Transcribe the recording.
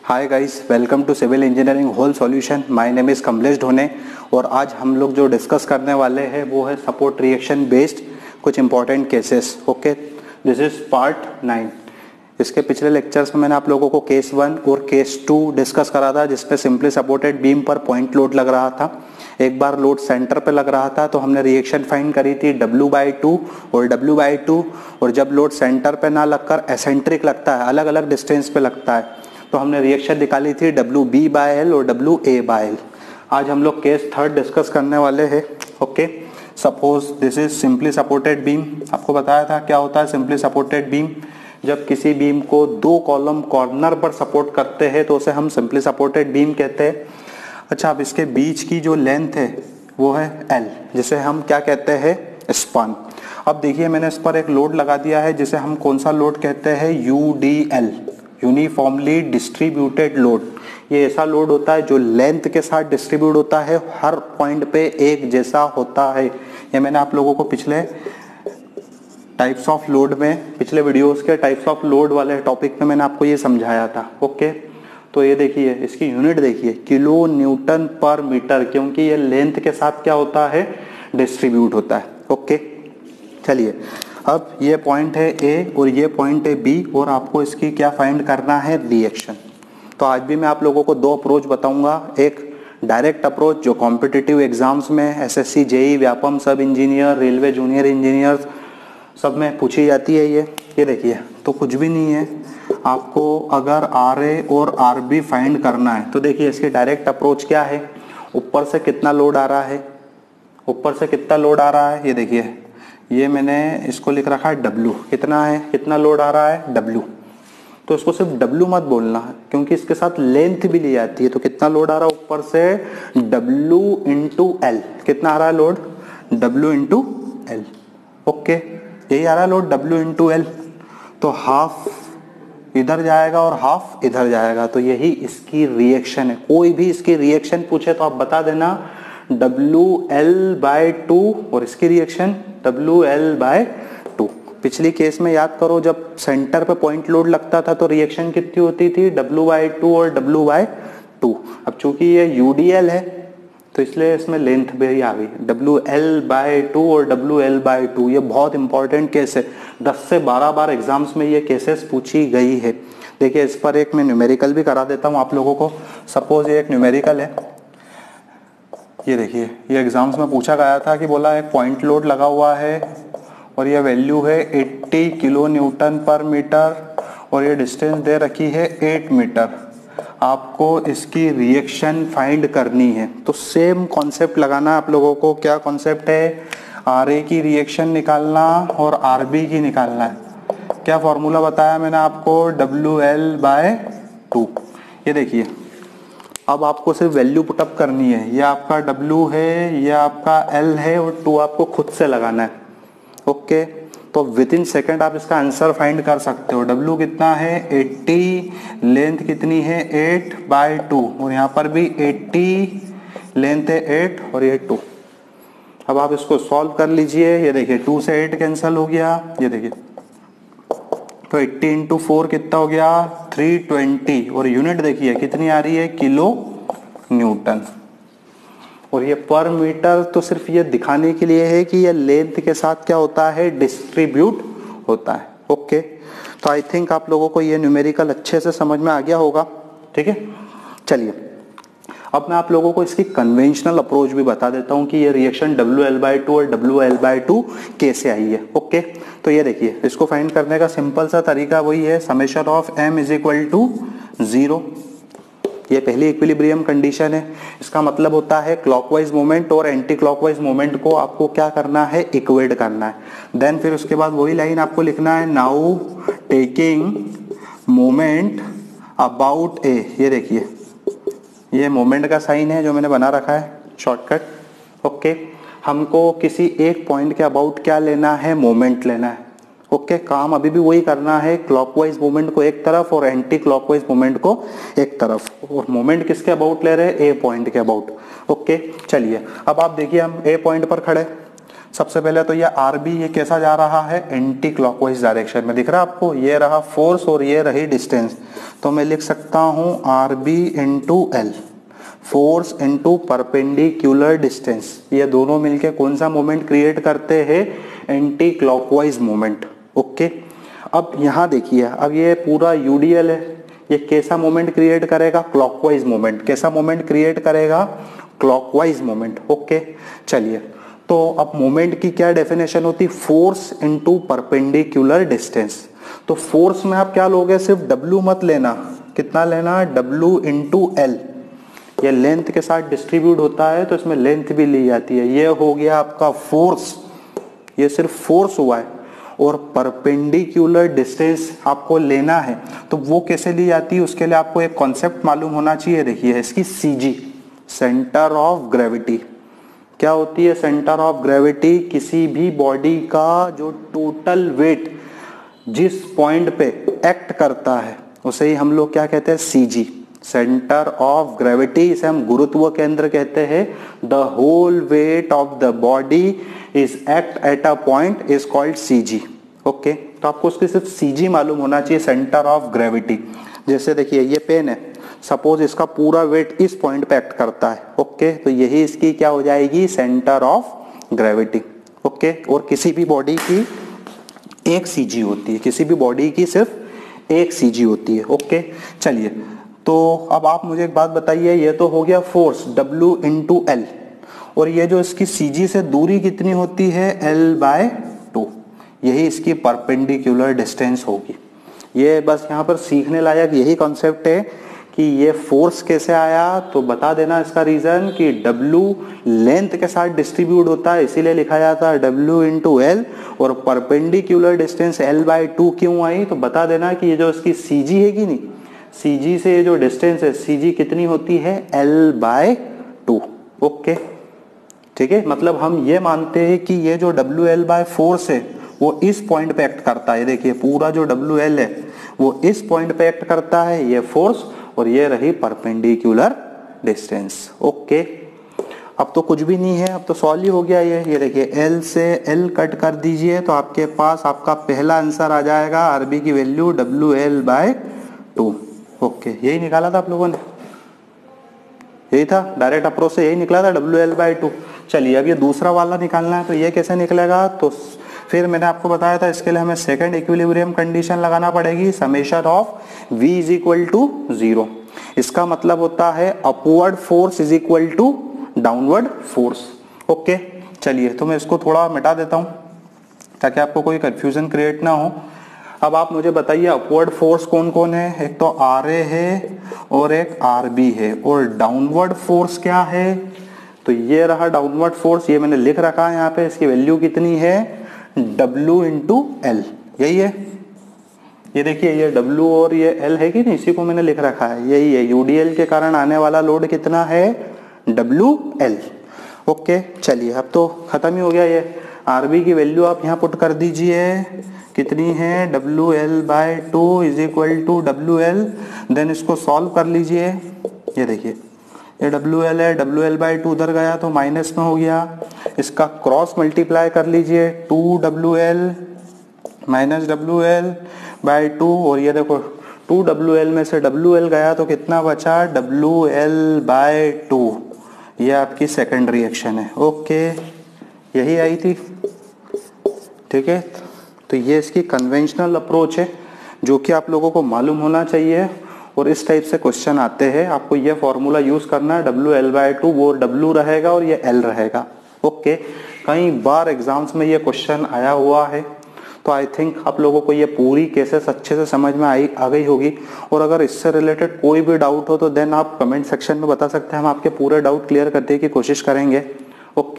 Hi guys, welcome to civil engineering whole solution. My name is Kamlesh Dhone और आज हम लोग जो डिस्कस करने वाले हैं वो है सपोर्ट रिएक्शन बेस्ड कुछ important cases. Okay, this is part 9। इसके पिछले लेक्चर्स में मैंने आप लोगों को केस 1 और केस 2 डिस्कस करा था, जिसपे सिंपली सपोर्टेड बीम पर पॉइंट लोड लग रहा था। एक बार लोड सेंटर पे लग रहा था तो हमने रिएक्शन फाइंड करी थी W/2 और W/2, और जब लोड सेंटर पे ना लगकर एसेंट्रिक लगता है, अलग अलग डिस्टेंस पे लगता है, तो हमने रिएक्शन निकाली थी WB/L और WA/L। आज हम लोग केस 3 डिस्कस करने वाले हैं। Okay, suppose this is simply supported beam. आपको बताया था क्या होता है सिंपली सपोर्टेड बीम। जब किसी बीम को दो कॉलम कॉर्नर पर सपोर्ट करते हैं तो उसे हम सिंपली सपोर्टेड बीम कहते हैं। अच्छा, अब इसके बीच की जो लेंथ है वो है L, जिसे हम क्या कहते हैं, स्पान। अब देखिए, मैंने इस पर एक लोड लगा दिया है जिसे हम कौन सा लोड कहते हैं, UDL, यूनिफॉर्मली डिस्ट्रीब्यूटेड लोड। ये ऐसा लोड होता है जो लेंथ के साथ डिस्ट्रीब्यूट होता है, हर पॉइंट पे एक जैसा होता है। ये मैंने आप लोगों को पिछले टाइप्स ऑफ लोड में, पिछले वीडियोस के टाइप्स ऑफ लोड वाले टॉपिक में मैंने आपको ये समझाया था। ओके, तो ये देखिए, इसकी यूनिट देखिए, किलो न्यूटन पर मीटर, क्योंकि ये लेंथ के साथ क्या होता है, डिस्ट्रीब्यूट होता है। ओके, चलिए, अब ये पॉइंट है ए और ये पॉइंट है बी, और आपको इसकी क्या फाइंड करना है, रिएक्शन। तो आज भी मैं आप लोगों को दो अप्रोच बताऊंगा। एक डायरेक्ट अप्रोच जो कॉम्पिटिटिव एग्जाम्स में SSC, JEE, व्यापम, सब इंजीनियर, रेलवे जूनियर इंजीनियर सब में पूछी जाती है। ये देखिए, तो कुछ भी नहीं है। आपको अगर RA और RB फाइंड करना है तो देखिए, इसकी डायरेक्ट अप्रोच क्या है, ऊपर से कितना लोड आ रहा है, ऊपर से कितना लोड आ रहा है, ये देखिए, ये मैंने इसको लिख रखा है W। कितना है, कितना लोड आ रहा है, W। तो इसको सिर्फ W मत बोलना है, क्योंकि इसके साथ लेंथ भी ली जाती है। तो कितना लोड आ रहा है ऊपर से, W इंटू L। कितना आ रहा है load, W into L। Okay, यही आ रहा है लोड, W इंटू L। तो हाफ इधर जाएगा और हाफ इधर जाएगा, तो यही इसकी रिएक्शन है। कोई भी इसकी रिएक्शन पूछे तो आप बता देना WL/2, और इसकी रिएक्शन WL/2। पिछली केस में याद करो, जब सेंटर पे पॉइंट लोड लगता था तो रिएक्शन कितनी होती थी, W/2 और W/2। अब चूंकि ये UDL है तो इसलिए इसमें लेंथ भी आ गई, WL/2 और WL/2। ये बहुत इंपॉर्टेंट केस है, 10 से 12 बार एग्जाम्स में ये केसेस पूछी गई है। देखिए, इस पर एक मैं न्यूमेरिकल भी करा देता हूँ आप लोगों को। सपोज ये एक न्यूमेरिकल है, ये देखिए, ये एग्जाम्स में पूछा गया था कि बोला एक पॉइंट लोड लगा हुआ है और ये वैल्यू है 80 किलो न्यूटन पर मीटर, और ये डिस्टेंस दे रखी है 8 मीटर। आपको इसकी रिएक्शन फाइंड करनी है। तो सेम कॉन्सेप्ट लगाना है आप लोगों को। क्या कॉन्सेप्ट है, RA की रिएक्शन निकालना और RB की निकालना है। क्या फॉर्मूला बताया मैंने आपको, WL/2। ये देखिए, अब आपको सिर्फ वैल्यू पुटअप करनी है। ये आपका W है, ये आपका L है, और 2 आपको खुद से लगाना है। ओके, तो विद इन सेकेंड आप इसका आंसर फाइंड कर सकते हो। W कितना है, 80, लेंथ कितनी है, 8/2, और यहाँ पर भी 80, लेंथ है 8 और ये 2। अब आप इसको सॉल्व कर लीजिए। ये देखिए, 2 से 8 कैंसिल हो गया, ये देखिए, तो 80 इंटू 4 कितना हो गया, 320, और यूनिट देखिए कितनी आ रही है, किलो न्यूटन। और ये पर मीटर तो सिर्फ ये दिखाने के लिए है कि ये लेंथ के साथ क्या होता है, डिस्ट्रीब्यूट होता है। ओके, तो आई थिंक आप लोगों को ये न्यूमेरिकल अच्छे से समझ में आ गया होगा। ठीक है, चलिए, अब मैं आप लोगों को इसकी कन्वेंशनल अप्रोच भी बता देता हूं कि ये रिएक्शन WL/2 और WL/2 कैसे आई है। ओके, तो ये देखिए, इसको फाइंड करने का सिंपल सा तरीका वही है, समेशन ऑफ M = 0। ये पहली इक्विलिब्रियम कंडीशन है। इसका मतलब होता है क्लॉकवाइज मोमेंट और एंटी क्लॉकवाइज मोमेंट को आपको क्या करना है, इक्वेट करना है। देन फिर उसके बाद वही लाइन आपको लिखना है, नाउ टेकिंग मोमेंट अबाउट ए। ये देखिए, ये मोमेंट का साइन है जो मैंने बना रखा है, शॉर्टकट। ओके, हमको किसी एक पॉइंट के अबाउट क्या लेना है, मोमेंट लेना है। ओके, काम अभी भी वही करना है, क्लॉकवाइज मोमेंट को एक तरफ और एंटी क्लॉकवाइज मोमेंट को एक तरफ। और मोमेंट किसके अबाउट ले रहे हैं, ए पॉइंट के अबाउट। ओके, चलिए, अब आप देखिए, हम ए पॉइंट पर खड़े, सबसे पहले तो ये आरबी ये कैसा जा रहा है, एंटी क्लॉकवाइज डायरेक्शन में, दिख रहा है आपको, ये रहा फोर्स और ये रही डिस्टेंस। तो मैं लिख सकता हूं R B into L, force into perpendicular distance, ये दोनों मिलके कौन सा मोमेंट क्रिएट करते हैं, एंटी क्लॉकवाइज मोमेंट। ओके, अब यहां देखिए, अब ये पूरा यूडीएल है, ये कैसा मोमेंट क्रिएट करेगा, क्लॉकवाइज मोमेंट। कैसा मोमेंट क्रिएट करेगा, क्लॉकवाइज मोमेंट। ओके, चलिए, तो अब मोमेंट की क्या डेफिनेशन होती, फोर्स इनटू परपेंडिकुलर डिस्टेंस। तो फोर्स में आप क्या लोगे, सिर्फ W मत लेना, कितना लेना, W इंटू एल, ये लेंथ के साथ डिस्ट्रीब्यूट होता है तो इसमें लेंथ भी ली जाती है। ये हो गया आपका फोर्स, ये सिर्फ फोर्स हुआ है, और परपेंडिकुलर डिस्टेंस आपको लेना है तो वो कैसे ली जाती है, उसके लिए आपको एक कॉन्सेप्ट मालूम होना चाहिए। देखिए इसकी CG, सेंटर ऑफ ग्रेविटी, क्या होती है सेंटर ऑफ ग्रेविटी, किसी भी बॉडी का जो टोटल वेट जिस पॉइंट पे एक्ट करता है उसे ही हम लोग क्या कहते हैं, CG, सेंटर ऑफ ग्रेविटी। इसे हम गुरुत्व केंद्र कहते हैं। The whole weight of the body is act at a point is called CG। Okay, तो आपको उसकी सिर्फ CG मालूम होना चाहिए, सेंटर ऑफ ग्रेविटी। जैसे देखिए ये पेन है, सपोज इसका पूरा वेट इस पॉइंट पे एक्ट करता है। ओके, तो यही इसकी क्या हो जाएगी, सेंटर ऑफ ग्रेविटी। ओके, और किसी भी बॉडी की एक CG होती है, किसी भी बॉडी की सिर्फ एक CG होती है। ओके, चलिए, तो अब आप मुझे एक बात बताइए, ये तो हो गया फोर्स W इंटू एल, और ये जो इसकी CG से दूरी कितनी होती है, L/2, यही इसकी परपेंडिकुलर डिस्टेंस होगी। ये बस यहाँ पर सीखने लायक यही कॉन्सेप्ट है कि ये फोर्स कैसे आया, तो बता देना इसका रीजन कि W लेंथ के साथ डिस्ट्रीब्यूट होता है, इसीलिए लिखा जाता है W इंटू एल, और परपेंडिकुलर डिस्टेंस L/2 क्यों आई, तो बता देना कि ये जो इसकी CG है कि नहीं, CG से ये जो डिस्टेंस है CG कितनी होती है, L/2। ओके, ठीक है, मतलब हम ये मानते हैं कि ये जो WL/फोर्स है वो इस पॉइंट पे एक्ट करता है। देखिए पूरा जो WL है वो इस पॉइंट पे एक्ट करता है, ये फोर्स, और ये रही परपेंडिकुलर डिस्टेंस। ओके, अब तो कुछ भी नहीं है, अब तो सॉल्व ही हो गया ये देखिए L से L कट कर दीजिए तो आपके पास आपका पहला आंसर आ जाएगा, आरबी की वैल्यू WL/2। ओके, यही निकाला था आप लोगों ने, यही था, डायरेक्ट अप्रोच से यही निकला था, WL/2। चलिए, अब ये दूसरा वाला निकालना है, तो ये कैसे निकलेगा, तो फिर मैंने आपको बताया था इसके लिए हमें सेकंड इक्विलिब्रियम कंडीशन लगाना पड़ेगी, summation of V is equal to 0। इसका मतलब होता है upward force is equal to downward force. Okay, चलिए, तो मैं इसको थोड़ा मिटा देता हूं ताकि आपको कोई कंफ्यूजन क्रिएट ना हो। अब आप मुझे बताइए अपवर्ड फोर्स कौन कौन है, एक तो RA है और एक RB है, और डाउनवर्ड फोर्स क्या है, तो ये रहा डाउनवर्ड फोर्स, ये मैंने लिख रखा है यहाँ पे, इसकी वैल्यू कितनी है, W इंटू एल, यही है, ये देखिए ये W और ये L है कि नहीं, इसी को मैंने लिख रखा है, यही है, UDL के कारण आने वाला लोड कितना है, WL। ओके, चलिए, अब तो खत्म ही हो गया ये। RB की वैल्यू आप यहाँ पुट कर दीजिए, कितनी है, WL/2 is equal to WL, then इसको सॉल्व कर लीजिए। ये देखिए ये WL है, WL/2 उधर गया तो माइनस में हो गया, इसका क्रॉस मल्टीप्लाई कर लीजिए, 2WL माइनस WL/2, और ये देखो 2WL में से WL गया तो कितना बचा, WL/2, ये आपकी सेकंड रिएक्शन है। ओके, यही आई थी, ठीक है, तो ये इसकी कन्वेंशनल अप्रोच है जो कि आप लोगों को मालूम होना चाहिए, और इस टाइप से क्वेश्चन आते हैं, आपको ये फॉर्मूला यूज करना है, WL/2 वो W रहेगा और ये L रहेगा। ओके, कई बार एग्जाम्स में ये क्वेश्चन आया हुआ है, तो आई थिंक आप लोगों को ये पूरी केसेस अच्छे से समझ में आ गई होगी। और अगर इससे रिलेटेड कोई भी डाउट हो तो देन आप कमेंट सेक्शन में बता सकते हैं, हम आपके पूरे डाउट क्लियर करने की कोशिश करेंगे। ओके।